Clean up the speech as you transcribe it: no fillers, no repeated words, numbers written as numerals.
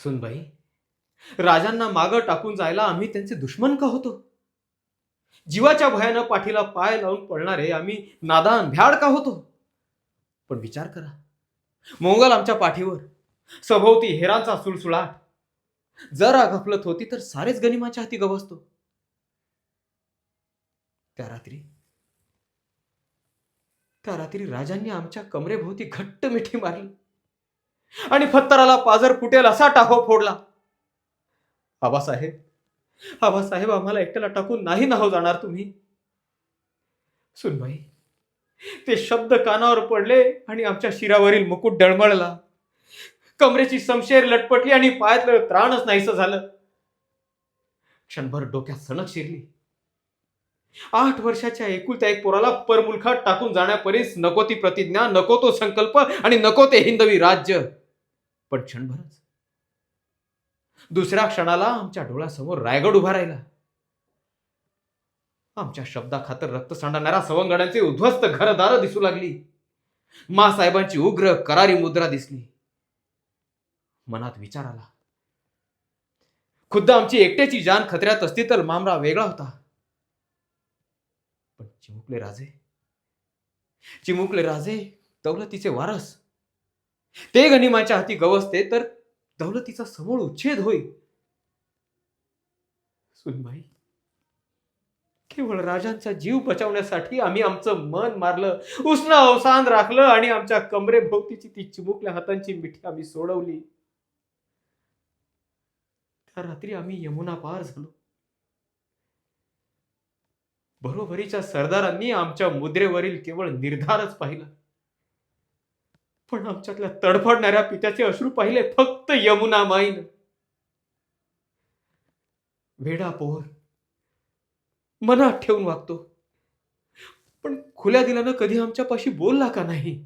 सुनबाई, राजांना मागं टाकून जायला आम्ही त्यांचे दुश्मन का होतो? जीवाच्या भयानं पाठीला पाय लावून पळणारे आम्ही नादान भ्याड का होतो? पण विचार करा, मोंगल आमच्या पाठीवर, सभोवती हेरांचा सुळसुळाट. जरा गफलत होती तर सारेच गनिमाच्या हाती गवसतो. त्या रात्री त्या रात्री राजांनी आमच्या कमरेभोवती घट्ट मिठी मारली आणि फत्तराला पाजर फुटेल असा टाहो फोडला. आबासाहेब, आबासाहेब, आम्हाला एकट्याला टाकून नाही नाहो जाणार तुम्ही. सुनबाई, ते शब्द कानावर पडले आणि आमच्या शिरावरील मुकुट डळमळला. कमरेची समशेर लटपटली आणि पायातलं त्राणच नाहीसं झालं. क्षणभर डोक्यात सणक शिरली. 8 वर्षाच्या एकुलत्या एक पोराला परमुलखात टाकून जाण्यापरीस नको ती प्रतिज्ञा, नको तो संकल्प आणि नको ते हिंदवी राज्य. पण क्षणभरच, दुसऱ्या क्षणाला आमच्या डोळ्यासमोर रायगड उभा राहिला. आमच्या शब्दाखातर रक्त सांडणाऱ्या सवंगड्यांचे उद्ध्वस्त घरदार दिसू लागली. मासाहेबांची उग्र करारी मुद्रा दिसली. मनात विचार आला, खुद्द आमची एकट्याची जान खतऱ्यात असती तर मामरा वेगळा होता. पण चिमुकले राजे दौलतीचे वारस, ते गनिमाच्या हाती गवसते तर दौलतीचा समूळ उच्छेद होईल. सुनबाई, केवळ राजांचा जीव बचावण्यासाठी आम्ही आमचं मन मारलं, उष्ण अवसान राखलं आणि आमच्या कमरेभोवतीची ती चिमुकल्या हातांची मिठी आम्ही सोडवली. त्या रात्री आम्ही यमुना पार झालो. बरोबरीच्या सरदारांनी आमच्या मुद्रेवरील केवळ निर्धारच पाहिला, पण आमच्यातल्या तडफडणाऱ्या पित्याचे अश्रू पाहिले फक्त यमुना माईन. वेडा पोर, मनात ठेवून वागतो, पण खुल्या दिलानं कधी आमच्यापाशी बोलला का नाही?